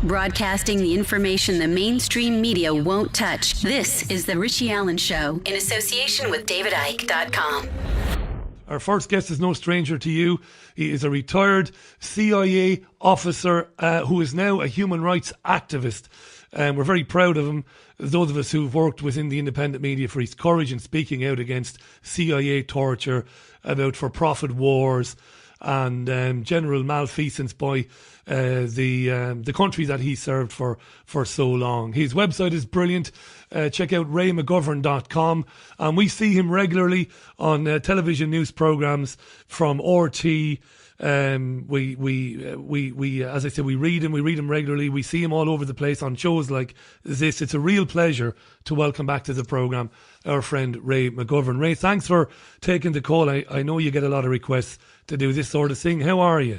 Broadcasting the information the mainstream media won't touch. This is The Richie Allen Show in association with DavidIke.com. Our first guest is no stranger to you. He is a retired CIA officer who is now a human rights activist. We're very proud of him, those of us who've worked within the independent media, for his courage in speaking out against CIA torture, about for-profit wars and general malfeasance by the country that he served for so long. His website is brilliant. Check out Mcgovern.com, and we see him regularly on television news programs from RT. We as I said, we read him regularly. We see him all over the place on shows like this. It's a real pleasure to welcome back to the program our friend Ray Mcgovern. Ray, thanks for taking the call. I know you get a lot of requests to do this sort of thing. How are you?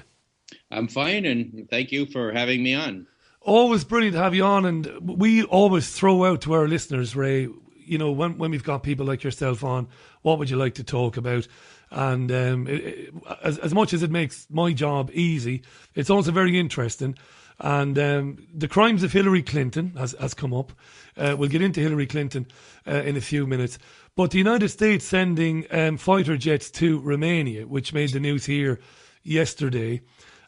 I'm fine, and thank you for having me on. Always brilliant to have you on, and we always throw out to our listeners, Ray, you know, when we've got people like yourself on, what would you like to talk about? And as much as it makes my job easy, it's also very interesting. And the crimes of Hillary Clinton has come up. We'll get into Hillary Clinton in a few minutes. But the United States sending fighter jets to Romania, which made the news here yesterday.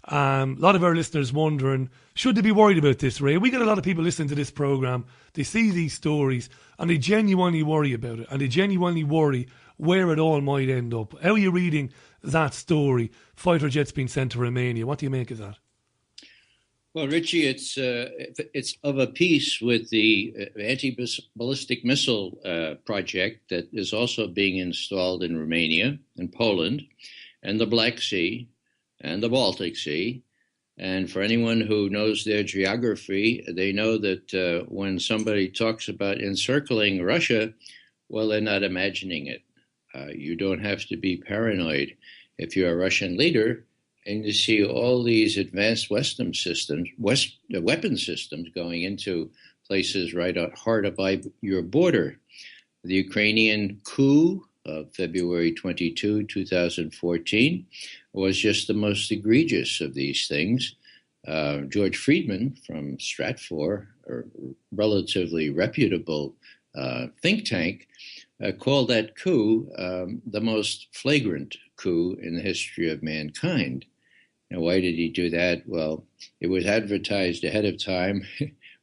A lot of our listeners wondering, should they be worried about this, Ray? We get a lot of people listening to this programme. They see these stories and they genuinely worry about it. And they genuinely worry where it all might end up. How are you reading that story? Fighter jets being sent to Romania. What do you make of that? Well, Richie, it's of a piece with the anti-ballistic missile project that is also being installed in Romania and Poland and the Black Sea and the Baltic Sea. And for anyone who knows their geography, they know that when somebody talks about encircling Russia, well, they're not imagining it. You don't have to be paranoid if you're a Russian leader and you see all these advanced weapon systems going into places right hard by your border. The Ukrainian coup of February 22, 2014 was just the most egregious of these things. George Friedman from Stratfor, a relatively reputable think tank, called that coup the most flagrant coup in the history of mankind. Now, why did he do that? Well, it was advertised ahead of time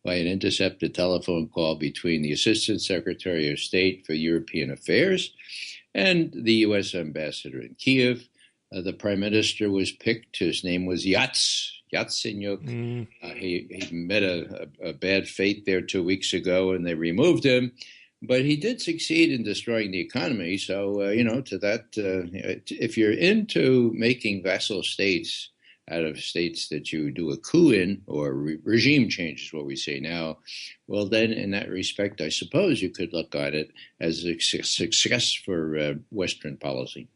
by an intercepted telephone call between the Assistant Secretary of State for European Affairs and the U.S. ambassador in Kiev. The prime minister was picked. His name was Yatsenyuk. He met a bad fate there 2 weeks ago, and they removed him. But he did succeed in destroying the economy. So, to that, if you're into making vassal states out of states that you do a coup in, or regime change is what we say now, well, then in that respect, I suppose you could look at it as a success for Western policy.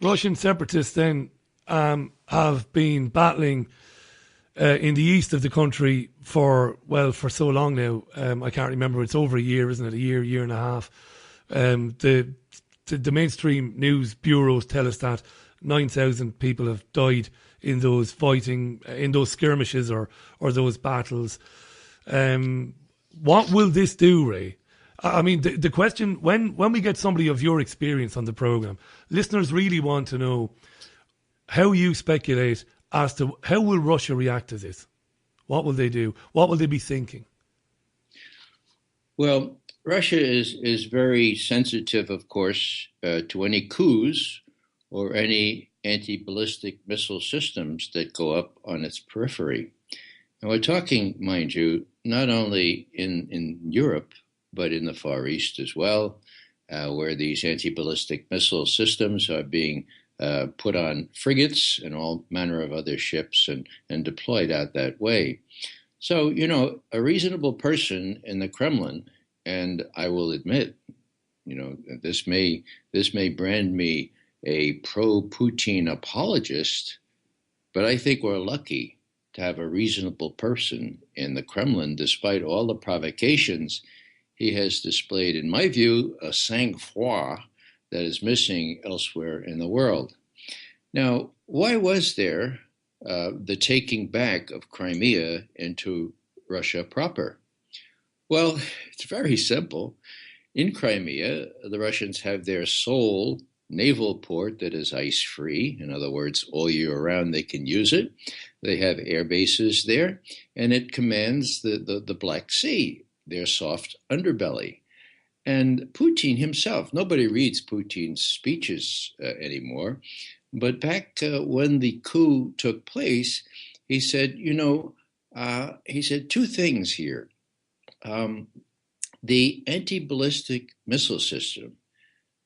Russian separatists then have been battling in the east of the country for so long now. I can't remember. It's over a year, isn't it? A year and a half. The mainstream news bureaus tell us that 9,000 people have died in those fighting, in those skirmishes or those battles. What will this do, Ray? I mean, the question, when we get somebody of your experience on the programme, listeners really want to know how you speculate as to how will Russia react to this? What will they do? What will they be thinking? Well, Russia is very sensitive, of course, to any coups or any anti-ballistic missile systems that go up on its periphery. And we're talking, mind you, not only in Europe, but in the Far East as well, where these anti-ballistic missile systems are being put on frigates and all manner of other ships and deployed out that way. So, a reasonable person in the Kremlin, and I will admit, this may brand me a pro-Putin apologist, but I think we're lucky to have a reasonable person in the Kremlin, despite all the provocations. He has displayed, in my view, a sang-froid that is missing elsewhere in the world. Now, why was there the taking back of Crimea into Russia proper? Well, it's very simple. In Crimea, the Russians have their sole naval port that is ice-free. In other words, all year round they can use it. They have air bases there, and it commands the Black Sea, their soft underbelly. And Putin himself, nobody reads Putin's speeches anymore, but back when the coup took place, he said, he said two things here. The anti-ballistic missile system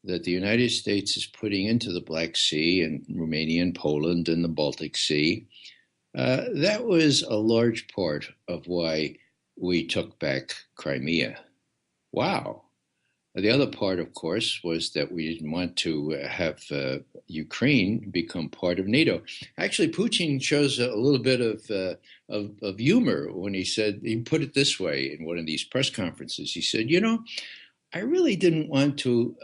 that the United States is putting into the Black Sea and Romania and Poland and the Baltic Sea, that was a large part of why we took back Crimea. Wow. The other part, of course, was that we didn't want to have Ukraine become part of NATO. Actually, Putin shows a little bit of humor when he put it this way in one of these press conferences. He said, I really didn't want to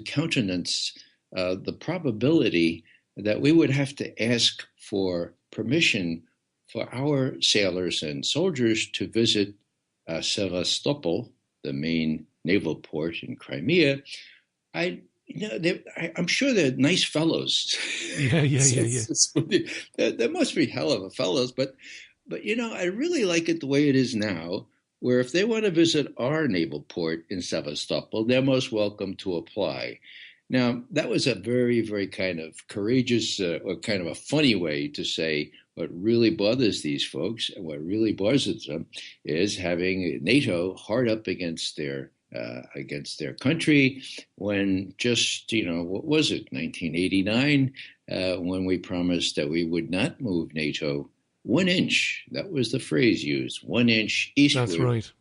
countenance the probability that we would have to ask for permission for our sailors and soldiers to visit Sevastopol, the main naval port in Crimea. I'm sure they're nice fellows. Yeah. They must be hell of a fellows, but I really like it the way it is now, where if they want to visit our naval port in Sevastopol, they're most welcome to apply. Now, that was a very, very kind of courageous or kind of a funny way to say what really bothers these folks and what really bothers them is having NATO hard up against their country when just, what was it, 1989, when we promised that we would not move NATO 1 inch. That was the phrase used, 1 inch eastward. That's right.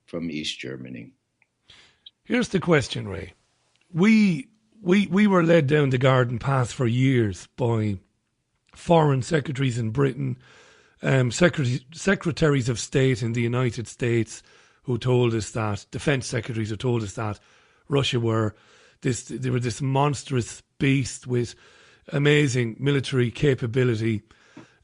From East Germany. Here's the question, Ray. We were led down the garden path for years by foreign secretaries in Britain, secretaries of state in the United States, who told us that, defense secretaries who told us that Russia were this monstrous beast with amazing military capability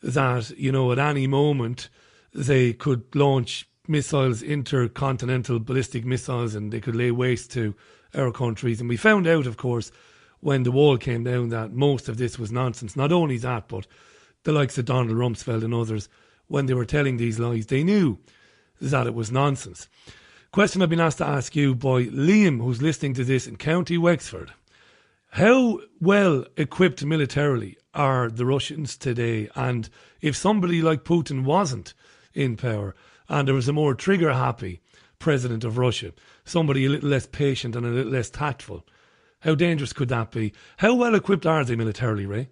that, at any moment they could launch missiles, intercontinental ballistic missiles, and they could lay waste to our countries. And we found out, of course, when the wall came down that most of this was nonsense. Not only that, but the likes of Donald Rumsfeld and others, when they were telling these lies, they knew that it was nonsense. Question I've been asked to ask you by Liam, who's listening to this in County Wexford. How well equipped militarily are the Russians today? And if somebody like Putin wasn't in power and there was a more trigger-happy president of Russia, somebody a little less patient and a little less tactful, how dangerous could that be? How well equipped are they militarily, Ray?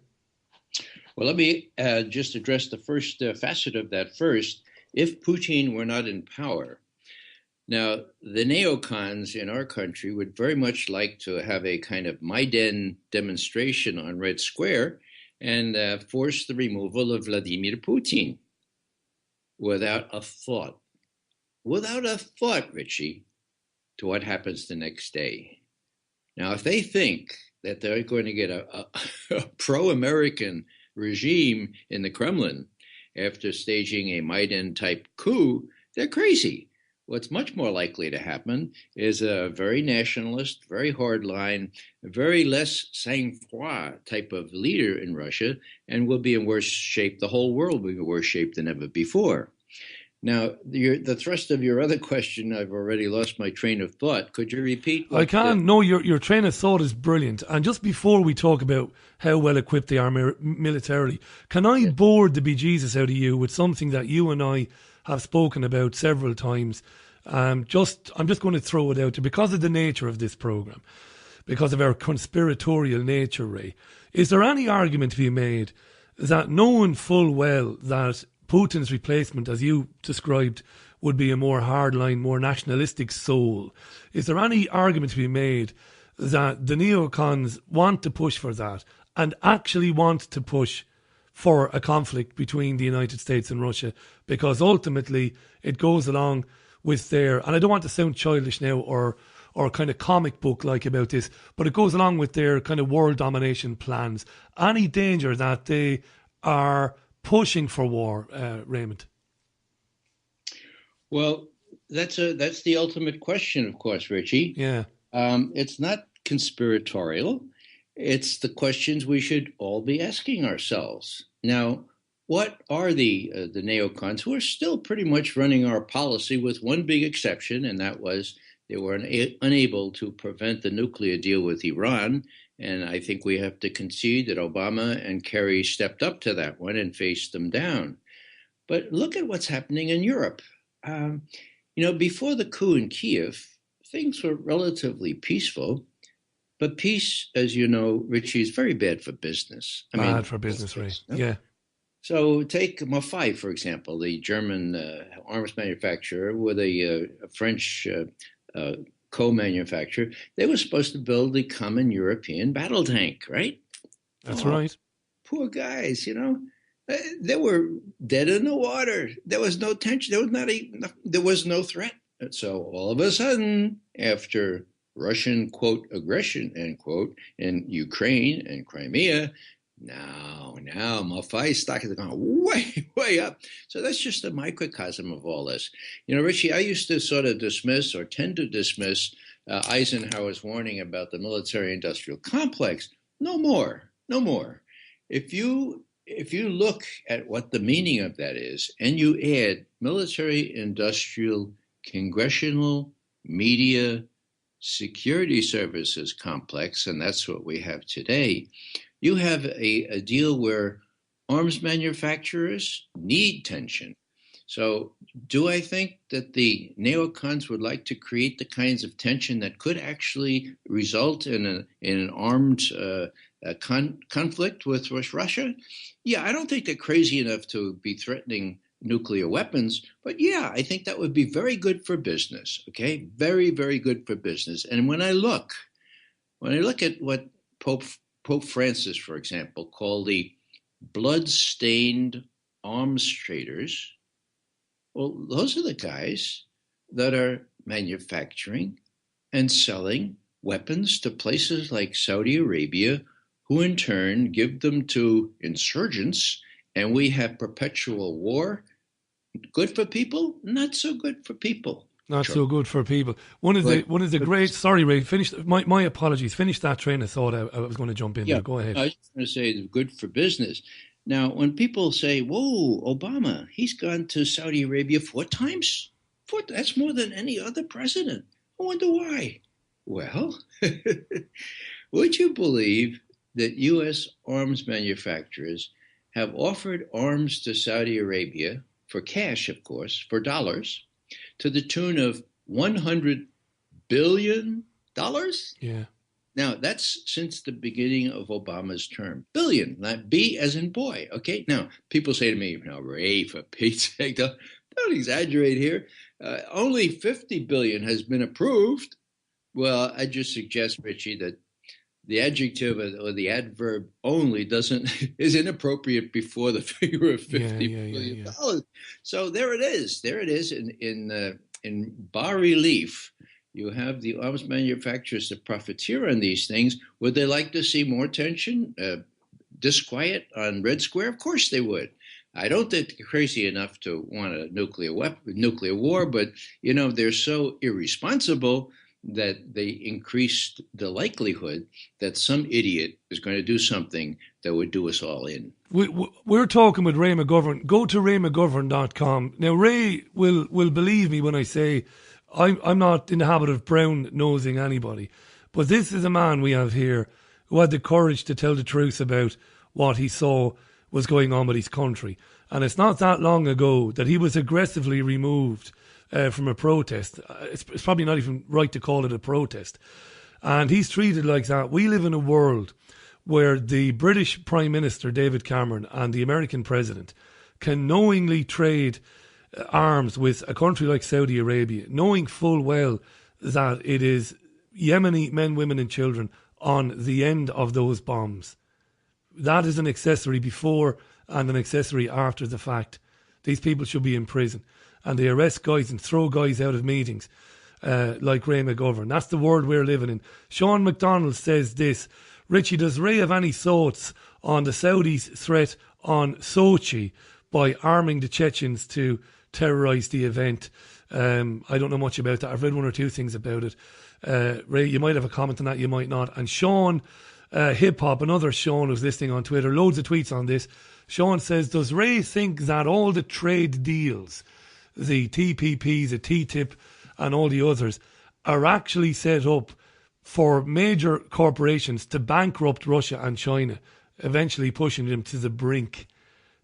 Well, let me just address the first facet of that first. If Putin were not in power, now the neocons in our country would very much like to have a kind of Maidan demonstration on Red Square and force the removal of Vladimir Putin without a thought, Richie, to what happens the next day. Now, if they think that they're going to get a pro-American regime in the Kremlin after staging a Maidan-type coup, they're crazy. What's much more likely to happen is a very nationalist, very hardline, very less sang-froid type of leader in Russia, and will be in worse shape. The whole world will be in worse shape than ever before. Now, the thrust of your other question, I've already lost my train of thought. Could you repeat? I can. No, your train of thought is brilliant. And just before we talk about how well equipped they are militarily, can I bore the bejesus out of you with something that you and I have spoken about several times? I'm just going to throw it out there because of the nature of this programme, because of our conspiratorial nature, Ray. Is there any argument to be made that knowing full well that Putin's replacement, as you described, would be a more hardline, more nationalistic soul, is there any argument to be made that the neocons want to push for that and actually want to push for a conflict between the United States and Russia? Because ultimately it goes along with their, and I don't want to sound childish now or kind of comic book like about this, but it goes along with their kind of world domination plans. Any danger that they are pushing for war, Raymond? Well, that's the ultimate question, of course, Richie. Yeah. It's not conspiratorial. It's the questions we should all be asking ourselves. Now, what are the neocons who are still pretty much running our policy with one big exception, and that was they were unable to prevent the nuclear deal with Iran. And I think we have to concede that Obama and Kerry stepped up to that one and faced them down. But look at what's happening in Europe. Before the coup in Kiev, things were relatively peaceful. But peace, as you know, Richie, is very bad for business. Bad for business, Ray. No? Yeah. So take Maffei, for example, the German arms manufacturer with a French co-manufacturer. They were supposed to build the common European battle tank, right? That's right. Poor guys, they were dead in the water. There was no tension. There was no threat. And so all of a sudden, after Russian, quote, aggression, end quote, in Ukraine and Crimea, now Maffei stock has gone way, way up. So that's just a microcosm of all this. Richie, I used to sort of tend to dismiss Eisenhower's warning about the military-industrial complex. No more. If you look at what the meaning of that is, and you add military-industrial, congressional, media, security services complex, and that's what we have today, you have a deal where arms manufacturers need tension. So do I think that the neocons would like to create the kinds of tension that could actually result in an armed conflict with Russia? Yeah, I don't think they're crazy enough to be threatening nuclear weapons, but yeah, I think that would be very good for business, okay? Very, very good for business. And when I look at what Pope Francis, for example, called the blood-stained arms traders, well, those are the guys that are manufacturing and selling weapons to places like Saudi Arabia, who in turn give them to insurgents, and we have perpetual war. Good for people, not so good for people. Not so good for people. One of the great. Sorry, Ray. Finish. My apologies. Finish that train of thought. I was going to jump in there. Go ahead. I was just going to say good for business. Now, when people say, "Whoa, Obama, he's gone to Saudi Arabia 4 times. That's more than any other president." I wonder why. Well, would you believe that U.S. arms manufacturers have offered arms to Saudi Arabia for cash, of course, for dollars, to the tune of $100 billion? Yeah. Now, that's since the beginning of Obama's term. Billion, not B as in boy, okay? Now, people say to me, Ray, for Pete's sake, don't exaggerate here. Only $50 billion has been approved. Well, I just suggest, Richie, that the adjective or the adverb only is inappropriate before the figure of $50 billion. So there it is. There it is in bas relief. You have the arms manufacturers that profiteer on these things. Would they like to see more tension, disquiet on Red Square? Of course they would. I don't think they're crazy enough to want a nuclear war, but they're so irresponsible that they increased the likelihood that some idiot is going to do something that would do us all in. We're talking with Ray Mcgovern. Go to raymcgovern.com. Now, Ray will believe me when I say I'm not in the habit of brown-nosing anybody, but this is a man we have here who had the courage to tell the truth about what he saw was going on with his country. And it's not that long ago that he was aggressively removed from a protest. It's probably not even right to call it a protest. And he's treated like that. We live in a world where the British Prime Minister, David Cameron, and the American President can knowingly trade arms with a country like Saudi Arabia, knowing full well that it is Yemeni men, women and children on the end of those bombs. That is an accessory before and an accessory after the fact. These people should be in prison. And they arrest guys and throw guys out of meetings like Ray Mcgovern. That's the world we're living in. Sean McDonald says this: Richie, does Ray have any thoughts on the Saudis' threat on Sochi by arming the Chechens to terrorise the event. I don't know much about that. I've read one or two things about it. Ray, you might have a comment on that, you might not. And Sean Hip Hop, another Sean who's listening on Twitter, loads of tweets on this. Sean says, does Ray think that all the trade deals, the TPPs, the TTIP and all the others, are actually set up for major corporations to bankrupt Russia and China, eventually pushing them to the brink?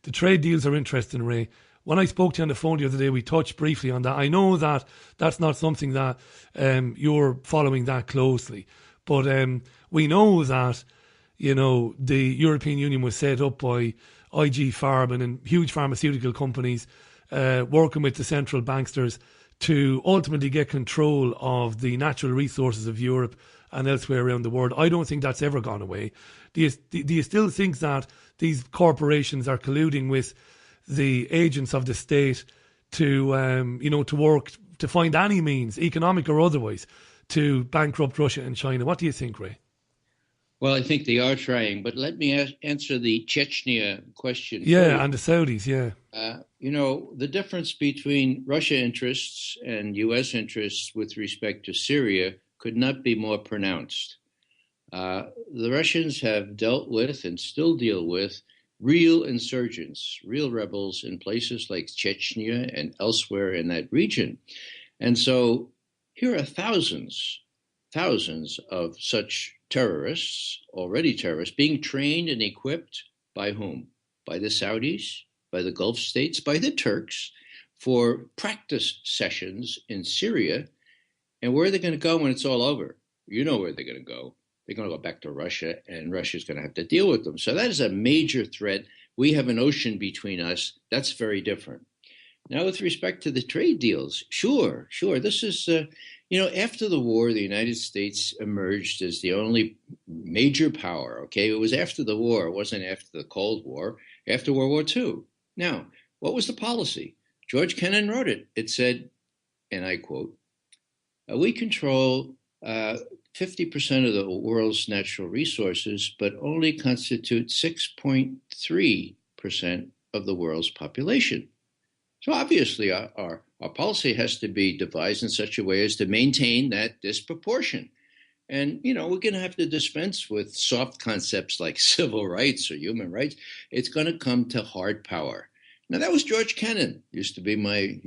The trade deals are interesting, Ray. When I spoke to you on the phone the other day, we touched briefly on that. I know that that's not something that you're following that closely. But we know that, you know, the European Union was set up by IG Farben and huge pharmaceutical companies working with the central banksters to ultimately get control of the natural resources of Europe and elsewhere around the world. I don't think that's ever gone away. Do you still think that these corporations are colluding with the agents of the state to, to work, to find any means, economic or otherwise, to bankrupt Russia and China? What do you think, Ray? Well, I think they are trying, but let me answer the Chechnya question. Yeah, and the Saudis, yeah. The difference between Russia interests and U.S. interests with respect to Syria could not be more pronounced. The Russians have dealt with and still deal with real insurgents, real rebels in places like Chechnya and elsewhere in that region. And so here are thousands of such terrorists, already terrorists, being trained and equipped by whom? By the Saudis, by the Gulf states, by the Turks, for practice sessions in Syria. And where are they going to go when it's all over? You know where they're going to go. They're going to go back to Russia, and Russia's going to have to deal with them. So that is a major threat. We have an ocean between us. That's very different. Now, with respect to the trade deals, sure. This is, after the war, the United States emerged as the only major power, okay? It was after the war. It wasn't after the Cold War, after World War II. Now, what was the policy? George Kennan wrote it. It said, and I quote, we control 50% of the world's natural resources, but only constitute 6.3% of the world's population. So obviously our policy has to be devised in such a way as to maintain that disproportion. And, we're going to have to dispense with soft concepts like civil rights or human rights. It's going to come to hard power. Now, that was George Kennan, used to be my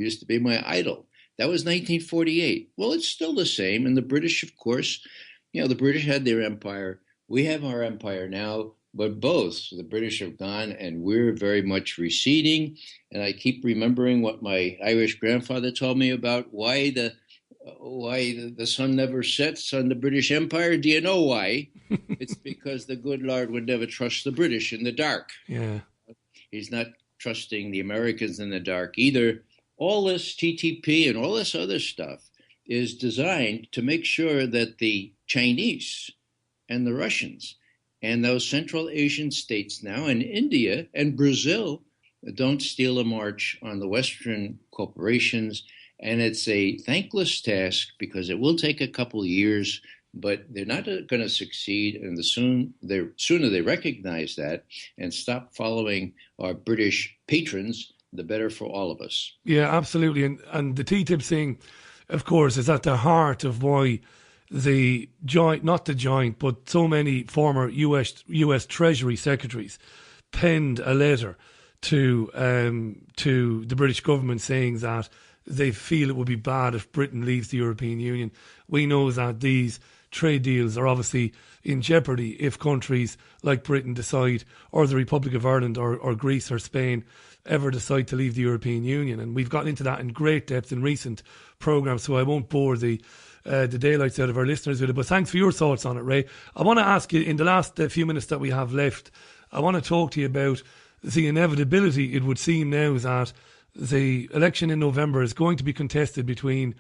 idol. That was 1948. Well, it's still the same. And the British, of course, the British had their empire. We have our empire now, but both the British have gone and we're very much receding. And I keep remembering what my Irish grandfather told me about why the sun never sets on the British Empire. Do you know why? It's because the good Lord would never trust the British in the dark. Yeah. He's not trusting the Americans in the dark either. All this TTP and all this other stuff is designed to make sure that the Chinese and the Russians and those Central Asian states now and India and Brazil don't steal a march on the Western corporations. And it's a thankless task because it will take a couple of years, but they're not going to succeed. And the sooner they recognize that and stop following our British patrons, the better for all of us. Yeah, absolutely. And the TTIP thing, of course, is at the heart of why the joint, not the joint, but so many former US Treasury secretaries penned a letter to the British government saying that they feel it would be bad if Britain leaves the European Union. We know that these trade deals are obviously in jeopardy if countries like Britain decide, or the Republic of Ireland or Greece or Spain ever decide to leave the European Union. And we've gotten into that in great depth in recent programmes, so I won't bore the daylights out of our listeners with it. But thanks for your thoughts on it, Ray. I want to ask you, in the last few minutes that we have left, I want to talk to you about the inevitability, it would seem now, that the election in November is going to be contested between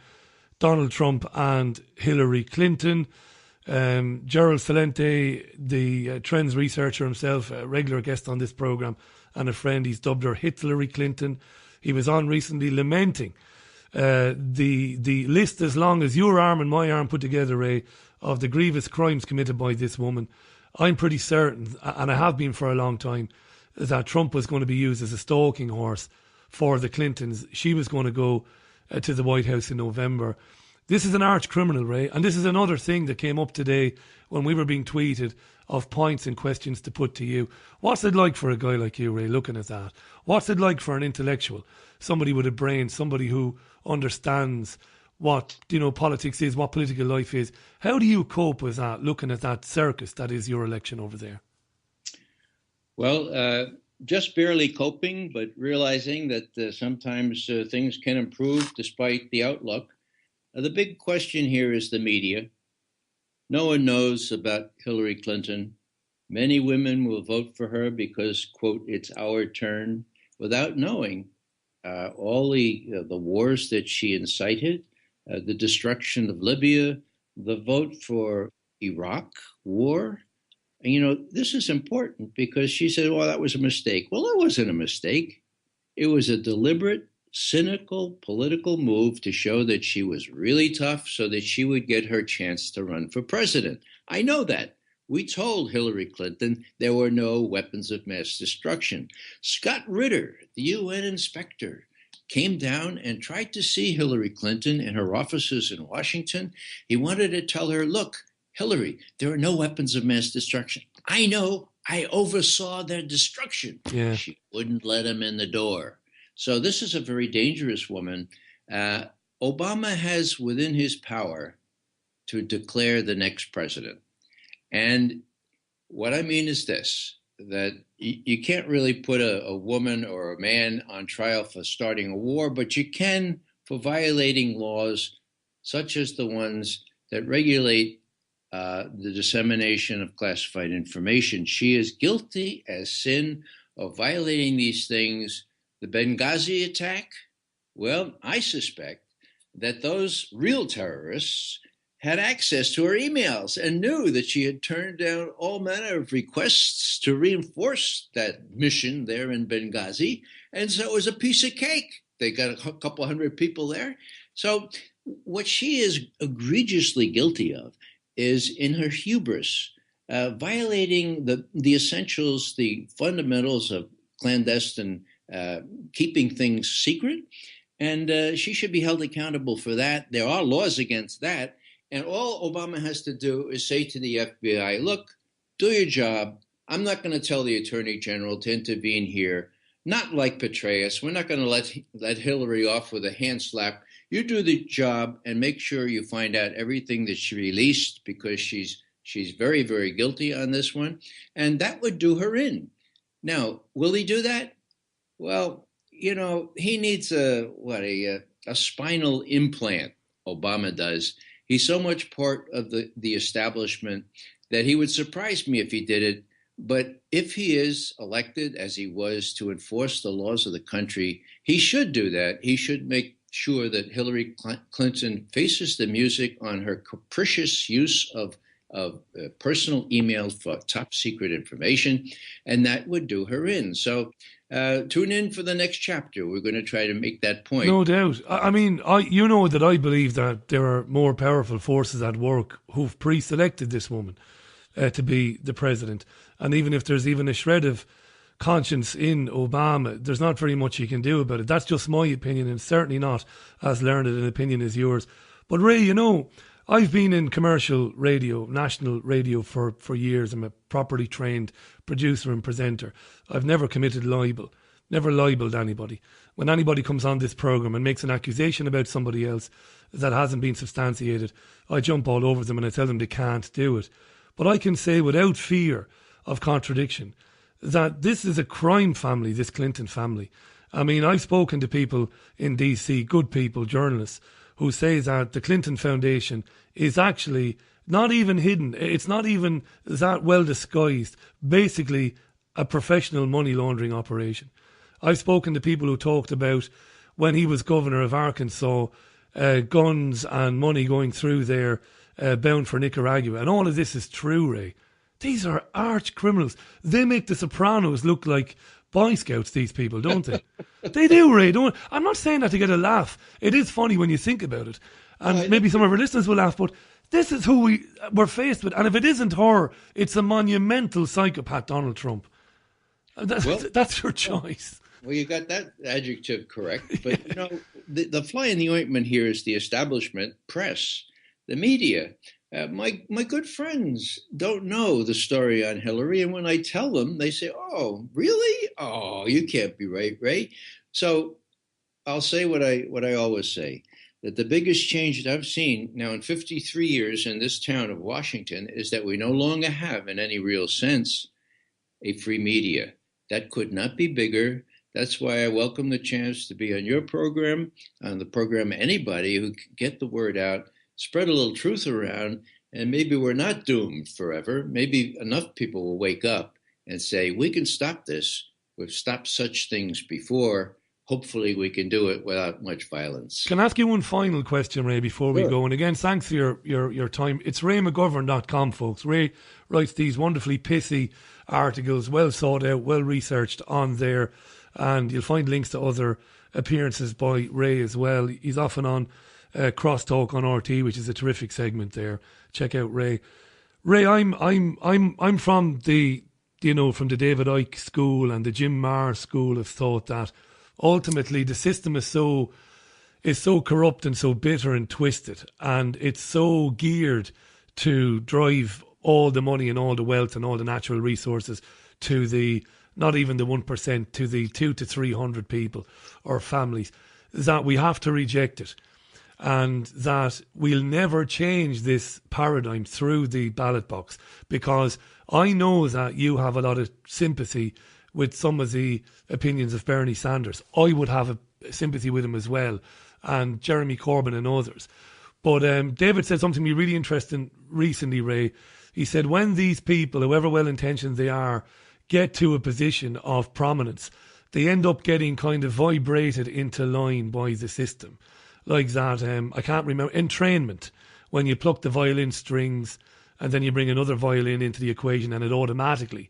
Donald Trump and Hillary Clinton. Gerald Celente, the trends researcher himself, a regular guest on this programme and a friend, he's dubbed her Hillary Clinton. He was on recently lamenting the list as long as your arm and my arm put together, Ray, of the grievous crimes committed by this woman. I'm pretty certain, and I have been for a long time, that Trump was going to be used as a stalking horse for the Clintons. She was going to go to the White House in November. This is an arch criminal, Ray, and this is another thing that came up today when we were being tweeted of points and questions to put to you. What's it like for a guy like you, Ray, looking at that? What's it like for an intellectual, somebody with a brain, somebody who understands what, you know, politics is, what political life is? How do you cope with that, looking at that circus that is your election over there? Well, just barely coping, but realizing that sometimes things can improve despite the outlook. The big question here is the media. No one knows about Hillary Clinton. Many women will vote for her because, quote, it's our turn, without knowing all the wars that she incited, the destruction of Libya, the vote for Iraq war. And, you know, this is important because she said, well, that was a mistake. Well, it wasn't a mistake. It was a deliberate, cynical political move to show that she was really tough so that she would get her chance to run for president. I know that. We told Hillary Clinton there were no weapons of mass destruction. Scott Ritter, the UN inspector, came down and tried to see Hillary Clinton in her offices in Washington. He wanted to tell her, look, Hillary, there are no weapons of mass destruction. I know. I oversaw their destruction. Yeah. She wouldn't let him in the door. So this is a very dangerous woman. Obama has within his power to declare the next president. And what I mean is this, that you can't really put a woman or a man on trial for starting a war, but you can for violating laws such as the ones that regulate the dissemination of classified information. She is guilty as sin of violating these things. The Benghazi attack, well, I suspect that those real terrorists had access to her emails and knew that she had turned down all manner of requests to reinforce that mission there in Benghazi. And so it was a piece of cake. They got a couple hundred people there. So what she is egregiously guilty of is in her hubris, violating the essentials, the fundamentals of clandestine keeping things secret, and she should be held accountable for that. There are laws against that, and all Obama has to do is say to the FBI, look, do your job. I'm not going to tell the Attorney General to intervene here, not like Petraeus. We're not going to let Hillary off with a hand slap. You do the job and make sure you find out everything that she released, because she's very, very guilty on this one, and that would do her in. Now, will he do that? Well, you know, he needs a spinal implant, Obama does. He's so much part of the establishment that he would surprise me if he did it. But if he is elected, as he was, to enforce the laws of the country, he should do that. He should make sure that Hillary Clinton faces the music on her capricious use of personal emails for top secret information, and that would do her in. So tune in for the next chapter. We're going to try to make that point. No doubt. I mean, you know that I believe that there are more powerful forces at work who've pre-selected this woman to be the president. And even if there's even a shred of conscience in Obama, there's not very much you can do about it. That's just my opinion, and certainly not as learned an opinion as yours. But Ray, you know, I've been in commercial radio, national radio for years. I'm a properly trained producer and presenter. I've never committed libel, never libelled anybody. When anybody comes on this programme and makes an accusation about somebody else that hasn't been substantiated, I jump all over them and I tell them they can't do it. But I can say without fear of contradiction that this is a crime family, this Clinton family. I mean, I've spoken to people in DC, good people, journalists, who say that the Clinton Foundation is actually not even hidden. It's not even that well disguised. Basically, a professional money laundering operation. I've spoken to people who talked about when he was governor of Arkansas, guns and money going through there, bound for Nicaragua. And all of this is true, Ray. These are arch criminals. They make the Sopranos look like Boy Scouts, these people, don't they? They do, Ray. I'm not saying that to get a laugh. It is funny when you think about it. And maybe some of our listeners will laugh, but this is who we're faced with. And if it isn't her, it's a monumental psychopath, Donald Trump. That's your choice. Well, you got that adjective correct. But, the fly in the ointment here is the establishment press, the media. My good friends don't know the story on Hillary. And when I tell them, they say, oh, really? Oh, you can't be right, Ray. So I'll say what I always say, that the biggest change that I've seen now in 53 years in this town of Washington is that we no longer have, in any real sense, a free media. That could not be bigger. That's why I welcome the chance to be on your program, on the program anybody who can get the word out, spread a little truth around, and maybe we're not doomed forever. Maybe enough people will wake up and say, we can stop this. We've stopped such things before. Hopefully we can do it without much violence. Can I ask you one final question, Ray, before we go? And again, thanks for your time. It's RayMcGovern.com, folks. Ray writes these wonderfully pithy articles, well thought out, well researched on there. And you'll find links to other appearances by Ray as well. He's often on Crosstalk on RT, which is a terrific segment there. Check out Ray. Ray, I'm from the from the David Icke school and the Jim Marr school of thought that ultimately the system is so corrupt and so bitter and twisted, and it's so geared to drive all the money and all the wealth and all the natural resources to the not even the 1%, to the 200 to 300 people or families, that we have to reject it. And that we'll never change this paradigm through the ballot box, because I know that you have a lot of sympathy with some of the opinions of Bernie Sanders. I would have a sympathy with him as well, and Jeremy Corbyn and others. But David said something to me really interesting recently, Ray. He said, when these people, however well-intentioned they are, get to a position of prominence, they end up getting kind of vibrated into line by the system. Like that, I can't remember, entrainment, when you pluck the violin strings and then you bring another violin into the equation and it automatically,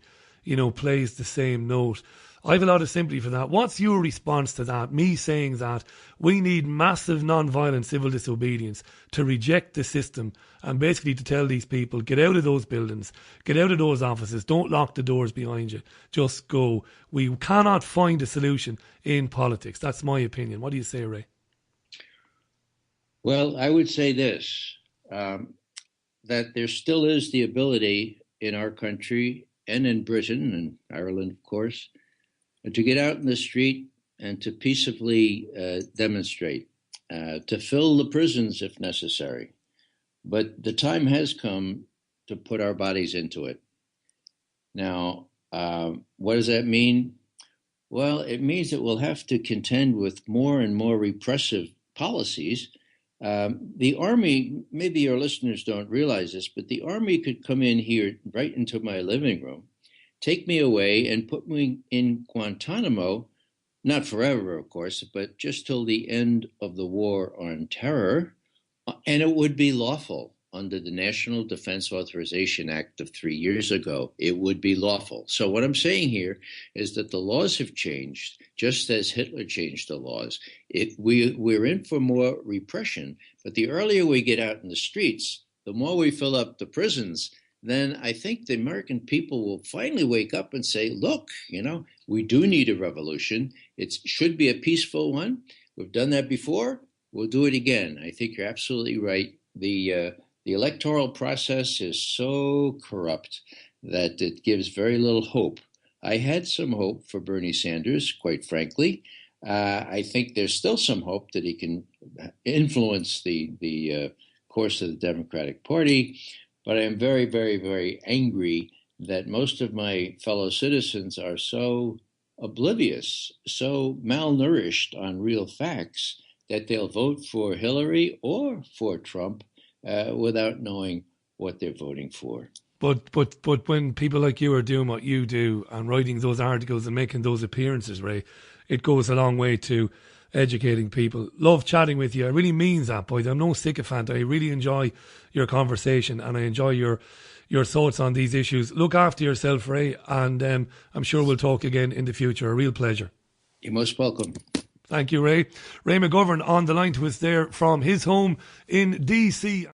plays the same note. I have a lot of sympathy for that. What's your response to that? Me saying that we need massive non-violent civil disobedience to reject the system and basically to tell these people, get out of those buildings, get out of those offices, don't lock the doors behind you, just go. We cannot find a solution in politics. That's my opinion. What do you say, Ray? Well, I would say this, that there still is the ability in our country and in Britain and Ireland, of course, to get out in the street and to peaceably demonstrate, to fill the prisons if necessary. But the time has come to put our bodies into it. Now, what does that mean? Well, it means that we'll have to contend with more and more repressive policies. The Army, maybe your listeners don't realize this, but the Army could come in here right into my living room, take me away and put me in Guantanamo, not forever, of course, but just till the end of the war on terror. And it would be lawful under the National Defense Authorization Act of 3 years ago. It would be lawful. So what I'm saying here is that the laws have changed, just as Hitler changed the laws. We're in for more repression, but the earlier we get out in the streets, the more we fill up the prisons, then I think the American people will finally wake up and say, look, we do need a revolution. It should be a peaceful one. We've done that before. We'll do it again. I think you're absolutely right. The electoral process is so corrupt that it gives very little hope. I had some hope for Bernie Sanders, quite frankly. I think there's still some hope that he can influence the course of the Democratic Party. But I am very, very, very angry that most of my fellow citizens are so oblivious, so malnourished on real facts, that they'll vote for Hillary or for Trump without knowing what they're voting for. But when people like you are doing what you do and writing those articles and making those appearances, Ray, it goes a long way to educating people. Love chatting with you. I really mean that, boy. I'm no sycophant. I really enjoy your conversation and I enjoy your thoughts on these issues. Look after yourself, Ray, and I'm sure we'll talk again in the future. A real pleasure. You're most welcome. Thank you, Ray. Ray McGovern on the line to us there from his home in DC.